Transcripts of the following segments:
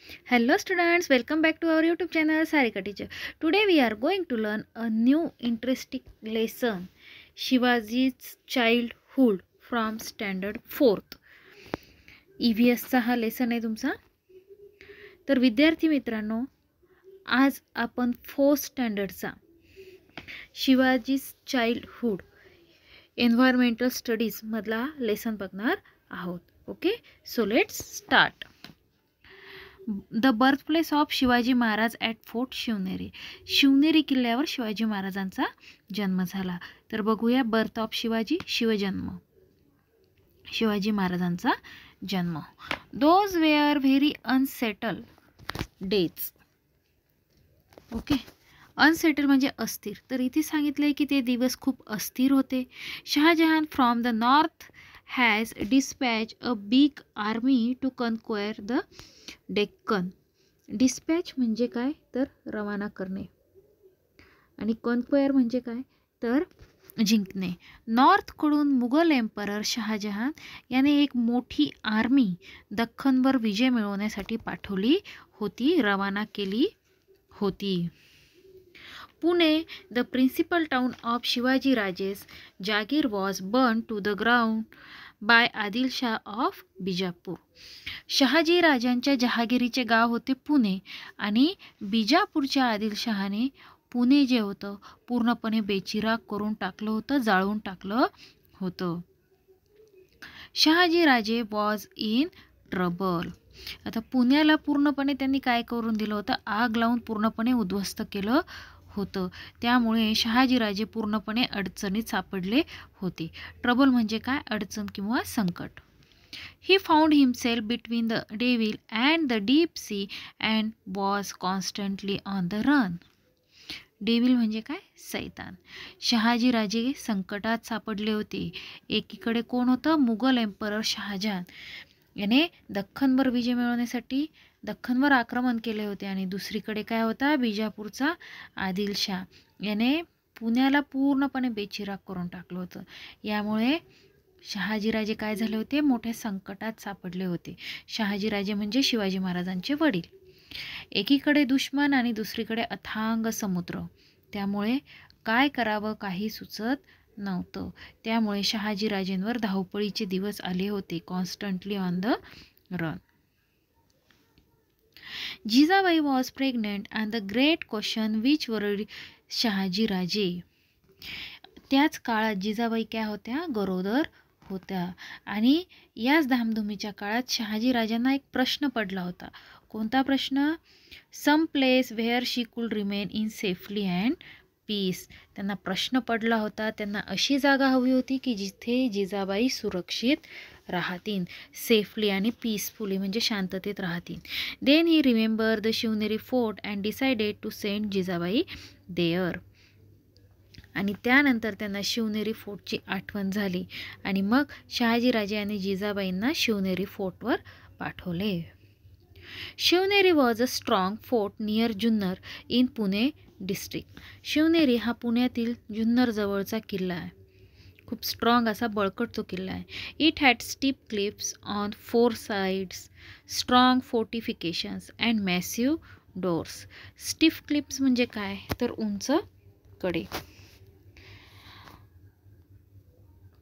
Hello students, welcome back to our YouTube channel Sarika Teacher. Today we are going to learn a new interesting lesson, Shivaji's childhood from standard 4th. EVS चा हा lesson आहे तुमचा. तर विद्यार्थी मित्रांनो, आज आपण 4th स्टँडर्डचा शिवाजी's चाइल्डहुड एन्व्हायरमेंटल स्टडीज मधला लेसन बघणार आहोत. Okay, so let's start. The birth place of Shivaji Maharaj at fort Shivneri. Shivneri किल्ल्यावर शिवाजी महाराजांचा जन्म झाला. तर बघूया बर्थ ऑफ शिवाजी, शिवजन्म, शिवाजी महाराजांचा जन्म. Those were very unsettle days. Okay, unsettle म्हणजे अस्थिर. तर इथे सांगितलंय की ते दिवस खूप अस्थिर होते. Shahjahan from the north has dispatch a big army to conquer the Deccan. Dispatch म्हणजे काय तर रवाना करणे, आणि कन्क्वायर म्हणजे काय तर जिंकणे. नॉर्थकडून मुघल एम्परर शहाजहान याने एक मोठी आर्मी दख्खनवर विजय मिळवण्यासाठी पाठवली होती, रवाना केली होती. Pune, the principal town of Shivaji Raje's jagir was burn to the ground by Adilshah of Bijapur. Shahaji राजांच्या जहागिरीचे गाव होते पुणे, आणि बिजापूरच्या आदिलशहाने पुणे जे होतं पूर्णपणे बेचिराग करून टाकलं होतं, जाळून टाकलं होतं. Shahaji Raje was in trouble. आता पुण्याला पूर्णपणे त्यांनी काय करून दिलं होतं, आग लावून पूर्णपणे उद्ध्वस्त केलं होतं. त्यामुळे शहाजीराजे पूर्णपणे अडचणीत सापडले होते. ट्रबल म्हणजे काय, अडचण किंवा संकट. He found himself between the devil and the deep sea and was constantly on the run. Devil म्हणजे काय, सैतान. शहाजी राजे संकटात सापडले होते. एकीकडे कोण होतं, मुघल एम्परर शहाजहान याने दख्खनवर विजय मिळवण्यासाठी दख्खनवर आक्रमण केले होते, आणि दुसरीकडे काय होता, बिजापूरचा आदिलशाह याने पुण्याला पूर्णपणे बेचिराग करून टाकलं होतं. यामुळे शहाजीराजे काय झाले होते, मोठ्या संकटात सापडले होते. शहाजीराजे म्हणजे शिवाजी महाराजांचे वडील. एकीकडे दुश्मन आणि दुसरीकडे अथांग समुद्र. त्यामुळे काय करावं काही सुचत नव्हतं. त्यामुळे शहाजीराजेंवर धावपळीचे दिवस आले होते, constantly on the run. Jijabai was pregnant and the great question which worried Shahajiraje. त्याच काळात जिजाबाई क्या होत्या, गरोदर होत्या, आणि याच धामधुमीच्या काळात शहाजीराजांना एक प्रश्न पडला होता. कोणता प्रश्न, सम प्लेस व्हेअर शी कुड remain in safely and peace. त्यांना प्रश्न पडला होता, त्यांना अशी जागा हवी होती की जिथे जिजाबाई सुरक्षित राहतील, सेफली आणि पीसफुली म्हणजे शांततेत राहतील. Then he remember the Shivneri fort and decided to send Jijabai there. आणि त्यानंतर त्यांना शिवनेरी फोर्टची आठवण झाली, आणि मग शहाजीराजे यांनी जिजाबाईंना शिवनेरी फोर्टवर पाठवले. Shivneri was a strong fort near Junnar in Pune district. Shivneri हा पुण्यातील जुन्नर जवळचा किल्ला आहे. खूप स्ट्रॉंग असा बळकट तो किल्ला आहे. It had steep cliffs on 4 sides, strong fortifications and massive doors. Steep cliffs म्हणजे काय तर उंच कडे.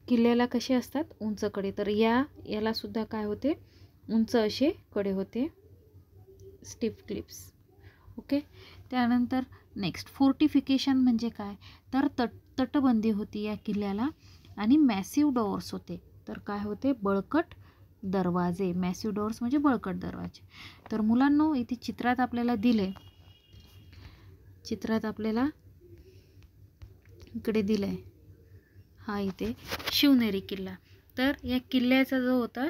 किल्ल्याला कसे असतात, उंच कडे. तर याला सुद्धा काय होते, उंच असे कडे होते, स्टीफ क्लिप्स. ओके, त्यानंतर नेक्स्ट फोर्टिफिकेशन म्हणजे काय तर तटबंदी होती या किल्ल्याला, आणि मॅसिव्ह डोअर्स होते. तर काय होते, बळकट दरवाजे. मॅसिव्ह डोअर्स म्हणजे बळकट दरवाजे. तर मुलांनो, इथे चित्रात आपल्याला दिले, चित्रात आपल्याला इकडे दिलंय, हा इथे शिवनेरी किल्ला. तर या किल्ल्याचा जो होता,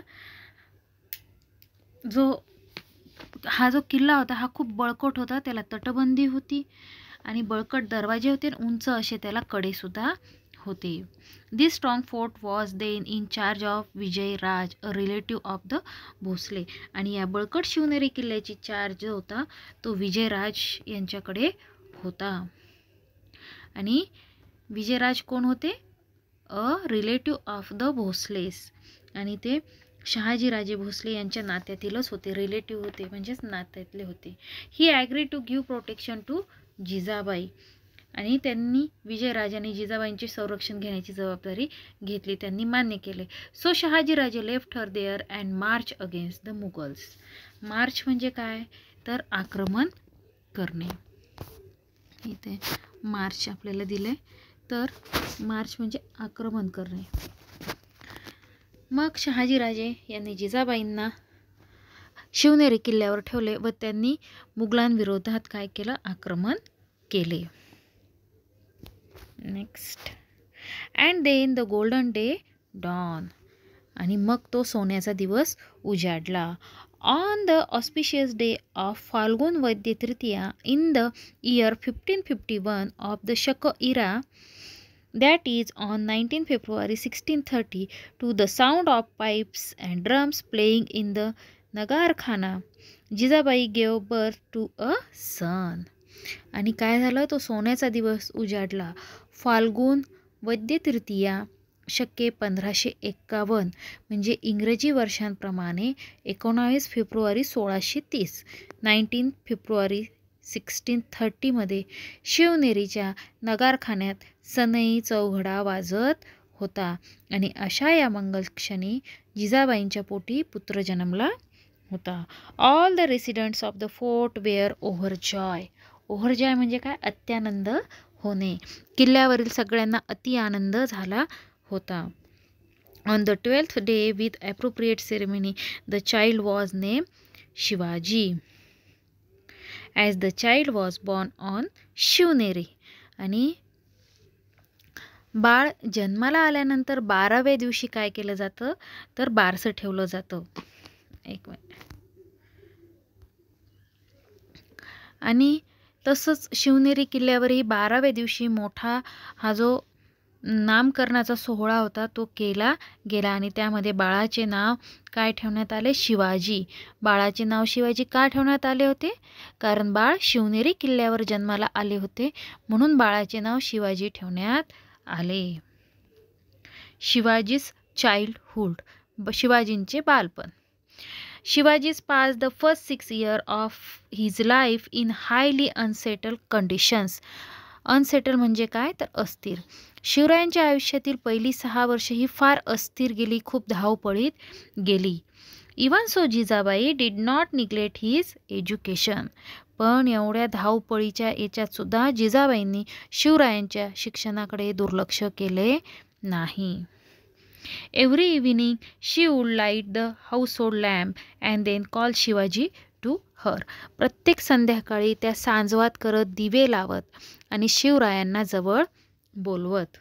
हा जो किल्ला होता हा खूप बळकट होता. त्याला तटबंदी होती आणि बळकट दरवाजे होते, उंच असे त्याला कडे सुद्धा होते. This strong fort was then in charge of Vijay Raj, a relative of the Bhosale. आणि या बळकट शिवनेरी किल्ल्याची चार्ज जो होता तो विजयराज यांच्याकडे होता. आणि विजयराज कोण होते, अ रिलेटिव्ह ऑफ द भोसलेस, आणि ते शहाजीराजे भोसले यांच्या नात्यातीलच होते, रिलेटिव्ह होते, म्हणजेच नात्यातले होते. He agree to give protection to Jijabai, आणि त्यांनी विजयराजांनी जिजाबाईंचे संरक्षण घेण्याची जबाबदारी घेतली, त्यांनी मान्य केले. So Shahajiraje left her there and march against the Mughals. March म्हणजे काय तर आक्रमण करणे. इथे मार्च आपल्याला दिले, तर मार्च म्हणजे आक्रमण करणे. मग शहाजीराजे यांनी जिजाबाईंना शिवनेरी किल्ल्यावर ठेवले व त्यांनी मुघलांविरोधात काय केलं, आक्रमण केले. Next, and then the golden day dawn, आणि मग तो सोन्याचा दिवस उजाडला. On the auspicious day of Phalgun Vaidya Tritiya in the year 1551 of the Shaka era, that is on 19 February 1630, to the sound of pipes and drums playing in the Nagar Khana, Jijabai gave birth to a son. आणि काय झालं, तो सोन्याचा दिवस उजाडला. फाल्गुन वैद्य तृतीया शके 1551 म्हणजे इंग्रजी वर्षांप्रमाणे 19 February 1630, 19 February 1630 शिवनेरीच्या नगारखान्यात सनई चौघडा वाजत होता, आणि अशा या मंगलक्षणी जिजाबाईंच्या पोटी पुत्र जन्मला होता. All the residents of the fort were overjoy. Overjoy म्हणजे काय, अत्यानंद होणे. किल्ल्यावरील सगळ्यांना अति आनंद झाला होता. On the 12th day with appropriate ceremony the child was name Shivaji, as the child was born on Shivneri. आणि बाळ जन्माला आल्यानंतर 12व्या दिवशी काय केलं जातं तर बारसं ठेवलं जातं. एक मिनिट. आणि तसंच शिवनेरी किल्ल्यावरही 12व्या दिवशी मोठा हा जो नामकरणाचा सोहळा होता तो केला गेला, आणि त्यामध्ये बाळाचे नाव काय ठेवण्यात आले, शिवाजी. बाळाचे नाव शिवाजी का ठेवण्यात आले होते, कारण बाळ शिवनेरी किल्ल्यावर जन्माला आले होते, म्हणून बाळाचे नाव शिवाजी ठेवण्यात आले. शिवाजीज चाइल्डहुड, शिवाजींचे बालपण. Shivaji's pass the first 6 years of his life in highly unsettle conditions. Unsettle म्हणजे काय तर अस्थिर. शिवरायांच्या आयुष्यातील पहिली 6 वर्षे ही फार अस्थिर गेली, खूप धावपळीत गेली. Even so Jijabai did not neglect his education. पण एवढ्या धावपळीच्या याच्यात सुद्धा जिजाबाईंनी शिवरायांच्या शिक्षणाकडे दुर्लक्ष केले नाही. Every evening she would light the household lamp and then call Shivaji to her. प्रत्येक संध्याकाळी त्या सांजवात करत, दिवे लावत आणि शिवरायांना जवळ बोलवत.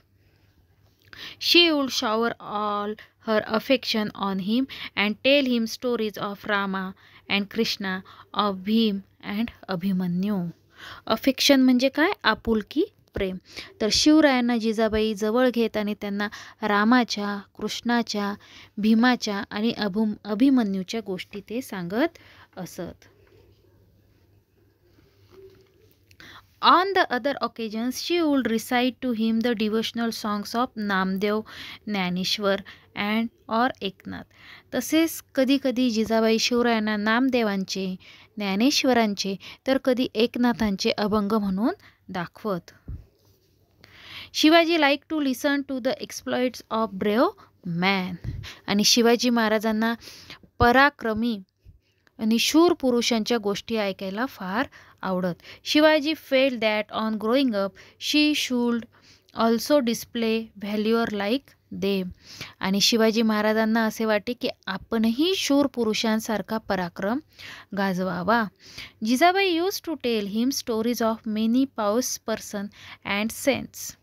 She would shower all her affection on him and tell him stories of Rama and Krishna, of Bhim and Abhimanyu. Affection म्हणजे काय, आपुलकी, प्रेम. तर शिवरायांना जिजाबाई जवळ घेत आणि त्यांना रामाच्या, कृष्णाच्या, भीमाच्या आणि अभिमन्यूच्या गोष्टी ते सांगत असत. On the other occasions, she would recite to him the devotional songs of Namdev, Dnyaneshwar and or Eknath. तसेच कधी कधी जिजाबाई शिवरायांना नामदेवांचे, ज्ञानेश्वरांचे तर कधी एकनाथांचे अभंग म्हणून दाखवत. Shivaji like to listen to the exploits of brave man. आणि शिवाजी महाराजांना पराक्रमी आणि शूर पुरुषांच्या गोष्टी ऐकायला फार आवडत. Shivaji felt that on growing up she should also display valour like them. आणि शिवाजी महाराजांना असे वाटे की आपणही शूर पुरुषांसारखा पराक्रम गाजवावा. Jijabai use to tell him stories of many pious person and saints.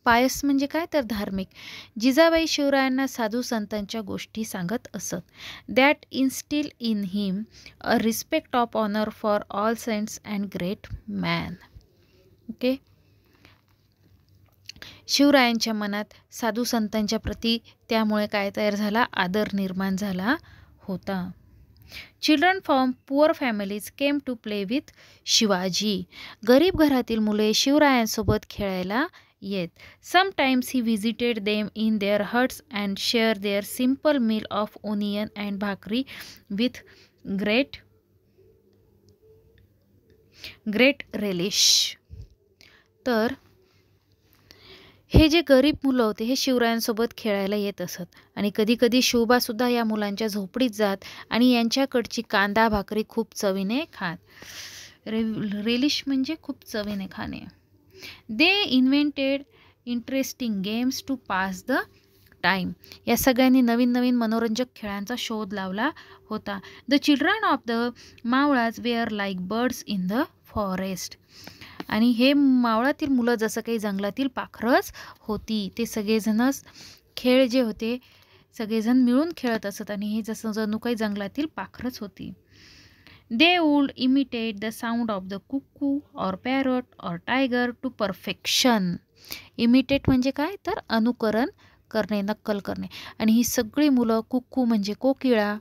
Pious म्हणजे काय तर धार्मिक. जिजाबाई शिवरायांना साधू संतांच्या गोष्टी सांगत असत. That instil in him a respect of honour for all saints and great man. Okay. शिवरायांच्या मनात साधू संतांच्या प्रती त्यामुळे काय तयार झाला, आदर निर्माण झाला होता. Children from poor families came to play with Shivaji. गरीब घरातील मुले शिवरायांसोबत खेळायला येत. Sometimes he visited them in their huts and share their simple meal of onion and bhakri with great relish. तर हे जे गरीब मुलं होते हे शिवरायांसोबत खेळायला येत असत आणि कधीकधी शिवबासुद्धा या मुलांच्या झोपडीत जात आणि यांच्याकडची कांदा भाकरी खूप चवीने खात. रेलिश म्हणजे खूप चवीने खाणे. They invented interesting games to pass the time. या सगळ्यांनी नवीन नवीन मनोरंजक खेळांचा शोध लावला होता. The children of the Mavalas were like birds in the forest. आणि हे मावळातील मुलं जसं काही जंगलातील पाखरच होती. ते सगळेजणच खेळ जे होते सगळेजण मिळून खेळत असत आणि हे जसं जणू काही जंगलातील पाखरच होती. They would imitate the sound of the cuckoo or parrot or tiger to perfection. Imitate म्हणजे काय तर अनुकरण करणे, नक्कल करणे. आणि ही सगळी मुलं कुक्कू म्हणजे कोकिळा,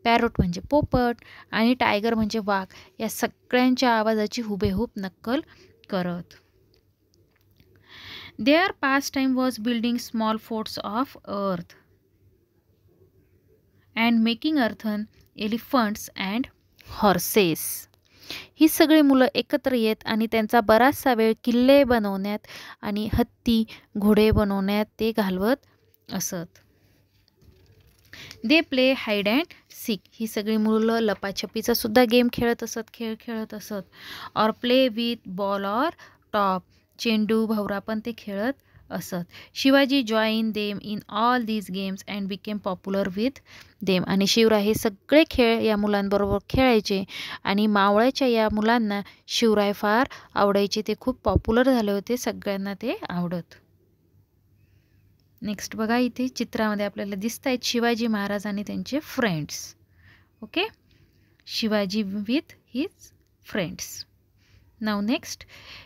पॅरट म्हणजे पोपट आणि टायगर म्हणजे वाघ या सगळ्यांच्या आवाजाची हुबेहूब नक्कल करत. Their past time was building small forts of earth and making earthen elephants and horses. ही सगळी मुलं एकत्र येत आणि त्यांचा बराचसा वेळ किल्ले बनवण्यात आणि हत्ती घोडे बनवण्यात ते घालवत असत. They play hide and seek. ही सगळी मुलं लपाछपीचा सुद्धा गेम खेळत असत. Or play with ball or top. चेंडू भवरा पण ते खेळत असत. Shivaji join them in all these games and became popular with them. आणि शिवराय हे सगळे खेळ या मुलांबरोबर खेळायचे आणि मावळ्याच्या या मुलांना शिवराय फार आवडायचे. ते खूप पॉप्युलर झाले होते, सगळ्यांना ते आवडत. नेक्स्ट बघा, इथे चित्रामध्ये आपल्याला दिसत आहेत शिवाजी महाराज आणि त्यांचे friends. Okay, Shivaji with his friends. Now next,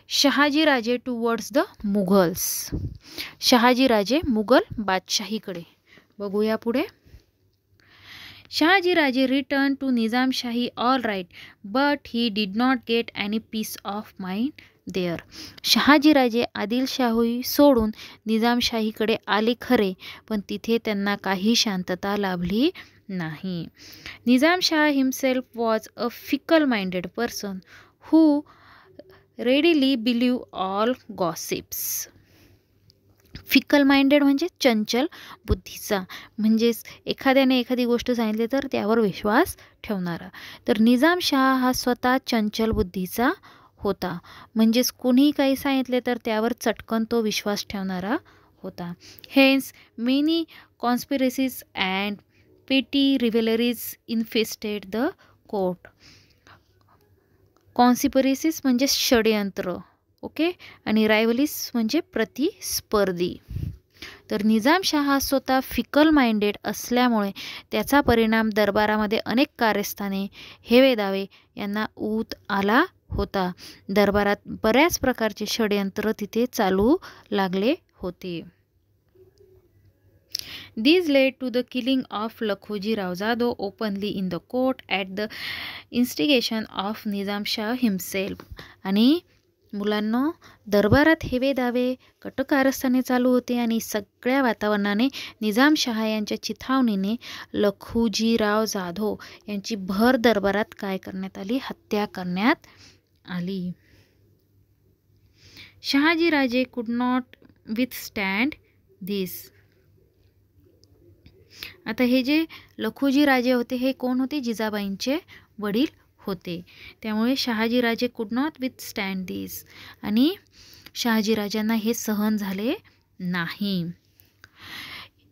Shahaji राजे टुवर्ड्स द मुघल्स. शहाजी राजे मुघल बादशाहीकडे. बघूया पुढे. Shahaji Raje return to Nizamshahi all right but he did not get any peace of mind there. Shahajiraje Adilshahi सोडून निजामशाहीकडे आले खरे, पण तिथे त्यांना काही शांतता लाभली नाही. Nizamshah himself was a fickle minded person who readily believe all gossips. Fickle minded म्हणजे चंचल बुद्धीचा, म्हणजेच एखाद्याने एखादी गोष्ट सांगितली तर त्यावर विश्वास ठेवणारा. तर निजामशाह हा स्वतः चंचल बुद्धीचा होता, म्हणजेच कोणीही काही सांगितले तर त्यावर चटकन तो विश्वास ठेवणारा होता. हेन्स मेनी कॉन्स्पिरसीज अँड पेटी रिव्हेलरीज इन्फेस्टेड द कोर्ट. कॉन्स्पिरसीज म्हणजे षडयंत्र, ओके, आणि रायव्हलीज म्हणजे प्रतिस्पर्धी. तर निजामशाह हा स्वतः फिकल माइंडेड असल्यामुळे त्याचा परिणाम दरबारामध्ये अनेक कारस्थाने, हेवे दावे यांना ऊत आला होता. दरबारात बऱ्याच प्रकारचे षडयंत्र तिथे चालू लागले होते. These led to the killing of Lakhoji Rawjado openly in the court at the instigation of Nizam Shah himself. आणि मुलांना दरबारात हेवे दावे कटकारस्थाने चालू होते आणि सगळ्या वातावरणाने निजामशाह यांच्या चिथावणीने लखुजीराव जाधव यांची भर दरबारात काय करण्यात आली, हत्या करण्यात आली. शहाजी राजे कुड नॉट विथस्टँड दिस. आता हे जे लखुजी राजे होते हे कोण होते, जिजाबाईंचे वडील होते. त्यामुळे शहाजी राजे कुड नॉट विथस्टँड दिस आणि शहाजी राजांना हे सहन झाले नाही.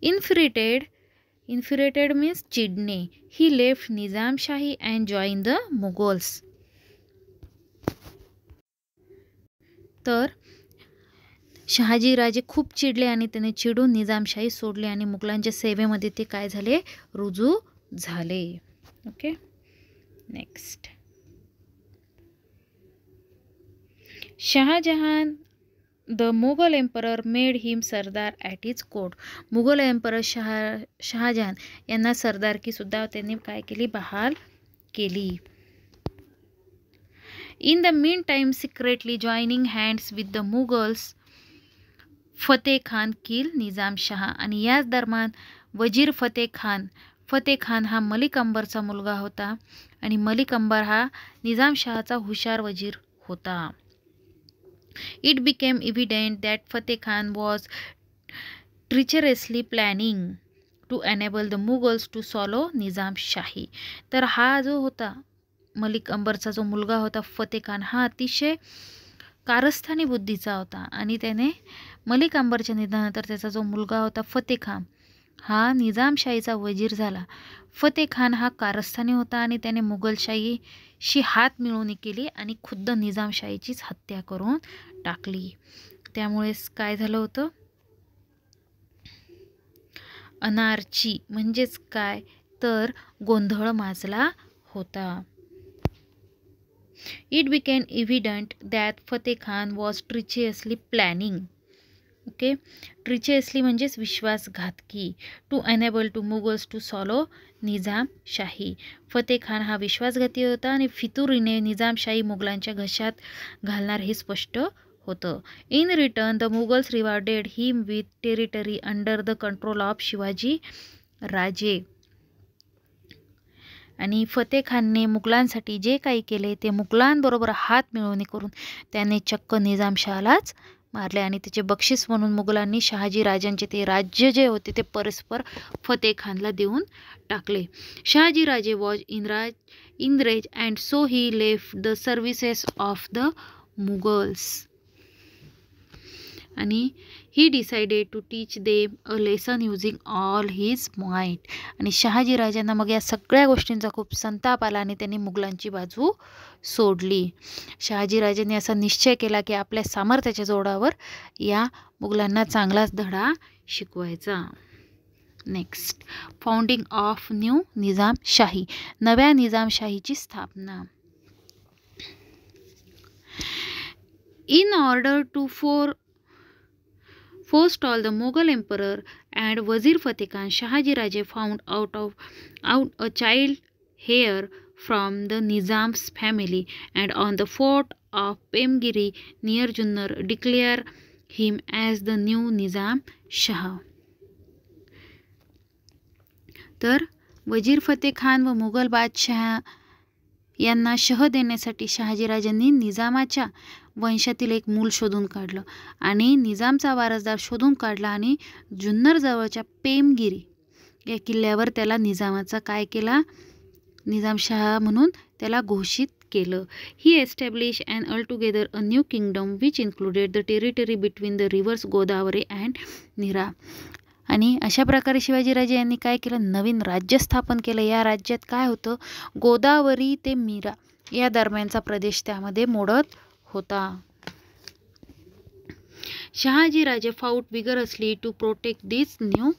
इन्फ्युरेटेड मीन्स चिडणे. He left Nizamshahi and join the Mughals. तर शहाजी राजे खूप चिडले आणि त्याने चिडून निजामशाही सोडले आणि मुघलांच्या सेवेमध्ये ते काय झाले, रुजू झाले. Okay, next. Shahjahan the Mughal emperor made him Sardar at his court. Mughal emperor Shahjahan यांना सरदारकीसुद्धा त्यांनी काय केली, बहाल केली. In the meantime, secretly joining hands with the Mughals, Fateh Khan किल निजाम शाह. आणि याच दरम्यान वजीर फतेह खान हा मलिक अंबरचा मुलगा होता आणि मलिक अंबर हा निजाम शहाचा हुशार वजीर होता. It became evident that Fateh Khan was treacherously planning to enable the Mughals to swallow Nizam Shahi. तर हा जो होता मलिक अंबरचा जो मुलगा होता फतेह खान हा अतिशय कारस्थानी बुद्धीचा होता आणि त्याने मलिक अंबरच्या निधनानंतर त्याचा जो मुलगा होता फतेह खान हा निजामशाहीचा वजीर झाला. फतेह खान हा कारस्थानी होता आणि त्याने मुघलशाहीशी हात मिळवणी केली आणि खुद्द निजामशाहीचीच हत्या करून टाकली. त्यामुळेच काय झालं होतं, अनार्ची म्हणजेच काय तर गोंधळ माजला होता. It became evident that Fateh Khan was treacherously planning. Okay, treacherously म्हणजेच विश्वासघातकी. To enable to Mughals to swallow Nizam Shahi. Fateh Khan हा विश्वासघाती होता आणि फितुरीने निजामशाही मुघलांच्या घशात घालणार हे स्पष्ट होतं. In return the Mughals rewarded him with territory under the control of Shivaji Raje. आणि फतेह खानने मुघलांसाठी जे काही केले ते मुघलांबरोबर हात मिळवणी करून त्याने चक्क निजामशहालाच मारले आणि त्याचे बक्षीस म्हणून मुघलांनी शहाजी राजांचे ते राज्य जे होते ते परस्पर फतेह खानला देऊन टाकले. Shahaji Raje was enraged and so he left the services of the Mughals आणि he decided to teach them a lesson using all his might. आणि शहाजी राजांना मग या सगळ्या गोष्टींचा खूप संताप आला आणि त्यांनी मुघलांची बाजू सोडली. शहाजी राजांनी असा निश्चय केला की आपल्या सामर्थ्याच्या जोरावर या मुघलांना चांगलाच धडा शिकवायचा. Next, founding of new Nizamshahi. नव्या निजामशाहीची स्थापना. In order to forestall the Mughal emperor and Wazir Fateh Khan, Shahaji Raje found out a child heir from the Nizam's family and on the fort of Pemgiri near Junnar declare him as the new Nizam Shah. तर वजीर फतेह खान व मुघल बादशाह यांना शह देण्यासाठी शहाजीराजांनी निजामाच्या वंशातील एक मूल शोधून काढलं आणि निजामचा वारसदार शोधून काढला आणि जुन्नर जवळच्या पेमगिरी या किल्ल्यावर त्याला निजामाचा काय केला, निजामशाह म्हणून त्याला घोषित केलं. He establish and altogether a new kingdom which included the territory between the rivers Godavari and Nira. आणि अशा प्रकारे शिवाजीराजे यांनी काय केलं, नवीन राज्य स्थापन केलं. या राज्यात काय होतं, गोदावरी ते मीरा या दरम्यानचा प्रदेश त्यामध्ये मोडत होता. Shahaji Raje fought vigorously to protect this new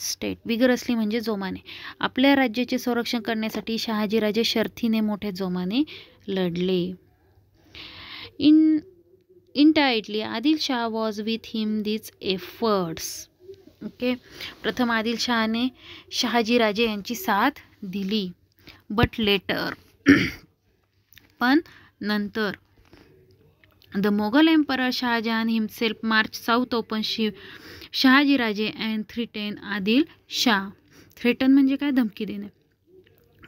state. Vigorously म्हणजे जोमाने. आपल्या राज्याचे संरक्षण करण्यासाठी शहाजी राजे शर्थीने मोठ्या जोमाने लढले. Entirely Adil Shah was with him this efforts. Okay, प्रथम आदिल शहाने शहाजी राजे यांची साथ दिली. बट लेटर पण नंतर the Mughal emperor Shahjahan himself march south upon Shahaji Raje and threaten Adil Shah. Threaten म्हणजे काय, धमकी देणे.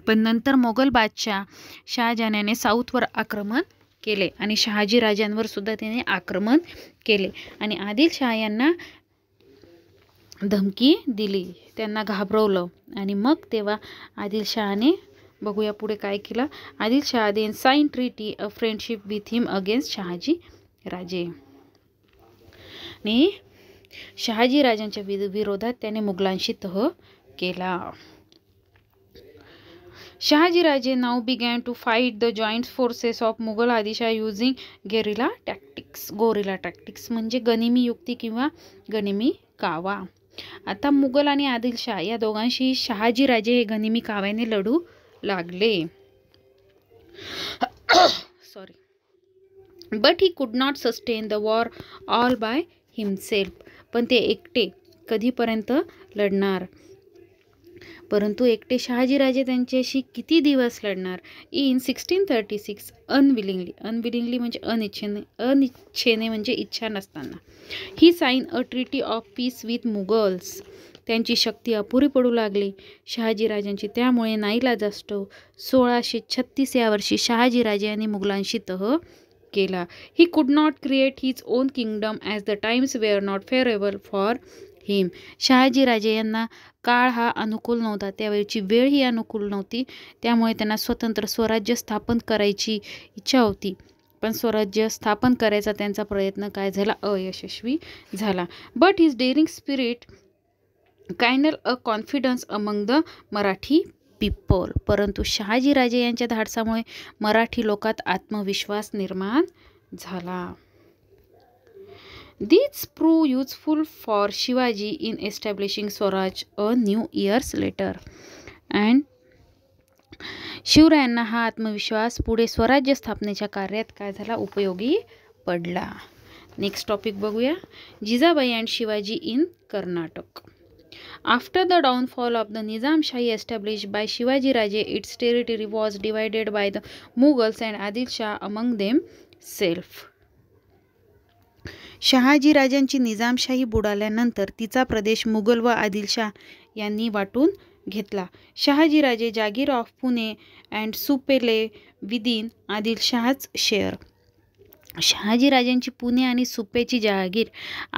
पण नंतर मोगल बादशाह शहाजहान याने साऊथवर आक्रमण केले आणि शहाजी राजांवर सुद्धा त्याने आक्रमण केले आणि आदिल शाह यांना धमकी दिली, त्यांना घाबरवलं. आणि मग तेव्हा आदिल शहाने बघूया पुढे काय केलं. Adil Shah then sign treaty a friendship with him against Shahaji Raje. आणि शहाजी राजांच्या विरोधात त्याने मुघलांशी तह केला. Shahaji Raje now began to fight the joint forces of Mughal Adilshah using guerrilla tactics. Guerrilla tactics म्हणजे गनिमी युक्ती किंवा गनिमी कावा. आता मुघल आणि आदिलशाह या दोघांशी शहाजी राजे हे गनिमी काव्याने लढू लागले. Sorry, but he could not sustain the war all by himself. पण ते एकटे कधीपर्यंत लढणार. परंतु एकटे शहाजीराजे त्यांच्याशी किती दिवस लढणार. इन 1636 अनविलिंगली म्हणजे अनिच्छेने म्हणजे इच्छा नसताना he sign a treaty of peace with Mughals. त्यांची शक्ती अपुरी पडू लागली शहाजीराजांची. त्यामुळे नाईलाजास्तव 1636 या वर्षी शहाजीराजे यांनी मुघलांशी तह केला. He could not create his own kingdom as the times were not favourable for him. Shahajiraje यांना काळ हा अनुकूल नव्हता, त्यावेळची वेळ ही अनुकूल नव्हती. त्यामुळे त्यांना स्वतंत्र स्वराज्य स्थापन करायची इच्छा होती, पण स्वराज्य स्थापन करायचा त्यांचा प्रयत्न काय झाला, अयशस्वी झाला. But his daring spirit kindle a confidence among the Marathi people. परंतु शहाजीराजे यांच्या धाडसामुळे मराठी लोकात आत्मविश्वास निर्माण झाला. These prove useful for Shivaji in establishing Swaraj a new years later. And शिवरायांना हा आत्मविश्वास पुढे स्वराज्य स्थापनेच्या कार्यात काय झाला, उपयोगी पडला. नेक्स्ट टॉपिक बघूया. Jijabai and Shivaji in Karnataka. After the downfall of the Nizamshahi established by Shivaji Raje, its territory was divided by the Mughals and Adil Shah among themselves. Shahaji राजांची निजामशाही बुडाल्यानंतर तिचा प्रदेश मुघल व आदिलशाह यांनी वाटून घेतला. शहाजीराजे जागीर ऑफ पुणे अँड सुपेले विदिन आदिलशाहच शेअर. शहाजीराजांची पुणे आणि सुपेची जहागीर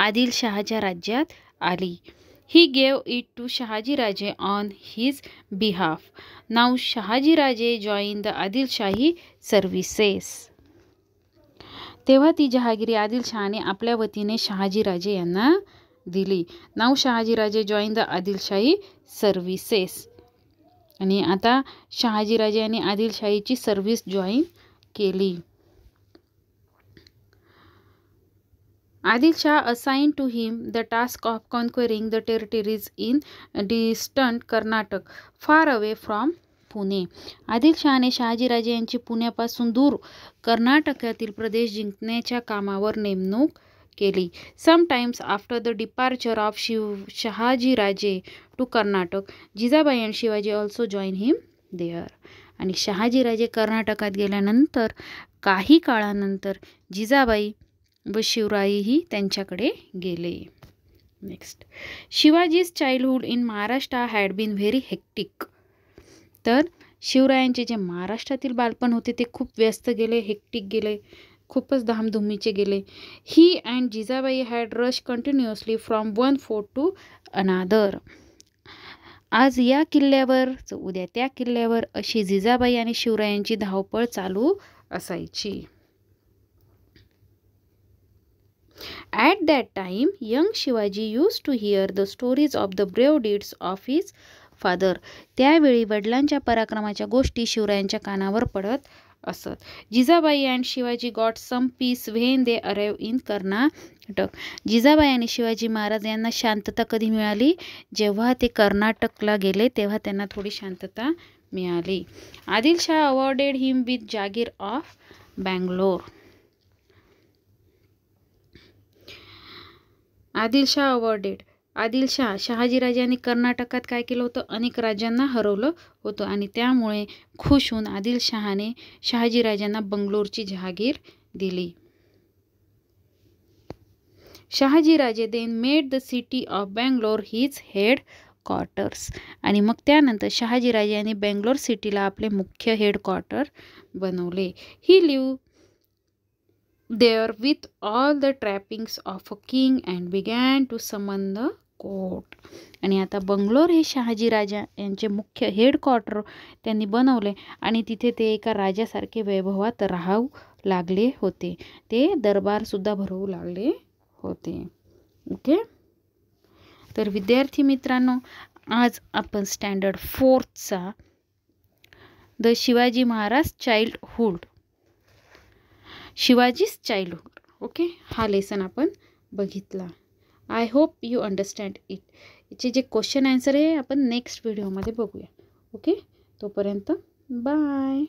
आदिलशहाच्या राज्यात आली. He gave it to Shahajiraje on his behalf. Now Shahajiraje joined the Adilshahi services. तेव्हा ती जहागिरी आदिलशहाने आपल्या वतीने शहाजीराजे यांना दिली. Now Shahajiraje join the Adilshahi services. आणि आता शहाजीराजे यांनी आदिलशाहीची सर्व्हिस जॉईन केली. Adil Shah assigned to him the task of conquering the territories in distant Karnataka, far away from Pune. आदिलशहाने शहाजीराजे यांची पुण्यापासून दूर कर्नाटकातील प्रदेश जिंकण्याच्या कामावर नेमणूक केली. Sometimes after the departure of Shahajiraje to Karnataka, Jijabai and Shivaji also joined him there. आणि शहाजीराजे कर्नाटकात गेल्यानंतर काही काळानंतर जिजाबाई व शिवरायही त्यांच्याकडे गेले. Next. Shivaji's childhood in Maharashtra had been very hectic. तर शिवरायांचे जे महाराष्ट्रातील बालपण होते ते खूप व्यस्त गेले, हेक्टिक गेले, खूपच धामधुमीचे गेले. He and Jijabai had rush continuously from one fort to another. आज या किल्ल्यावर उद्या त्या किल्ल्यावर अशी जिजाबाई आणि शिवरायांची धावपळ चालू असायची. At that time, young Shivaji used to hear the stories of the brave deeds of his father. त्यावेळी वडिलांच्या पराक्रमाच्या गोष्टी शिवरायांच्या कानावर पडत असत. Jijabai and Shivaji got some peace when they arrived in Karnataka. Jijabai आणि शिवाजी महाराज यांना शांतता कधी मिळाली, जेव्हा ते कर्नाटकला गेले तेव्हा त्यांना थोडी शांतता मिळाली. Adil Shah awarded him with Jagir of Bangalore. Adil Shah awarded. Adil Shah शहाजीराजांनी कर्नाटकात काय केलं होतं, अनेक राज्यांना हरवलं होतं आणि त्यामुळे खुश होऊन आदिलशहाने शहाजीराजांना बंगलोरची जहागीर दिली. Shahajiraje then made the city of Bangalore his headquarters. आणि मग त्यानंतर शहाजीराजे यांनी बँगलोर सिटीला आपले मुख्य हेड क्वार्टर बनवले. ही leave there with all the trappings of a king and began to summon the court. आणि आता बंगलोर हे शहाजीराजा यांचे मुख्य हेडक्वार्टर त्यांनी बनवले आणि तिथे ते एका राजासारखे वैभवात राहू लागले होते. ते दरबारसुद्धा भरवू लागले होते. ओके. तर विद्यार्थी मित्रांनो, आज आपण स्टँडर्ड 4चा the Shivaji Maharaj childhood, Shivaji's childhood, okay, हा लेसन आपण बघितला. I hope you understand it. याचे जे क्वेश्चन आन्सर आहे आपण नेक्स्ट व्हिडिओमध्ये बघूया. ओके, तोपर्यंत बाय.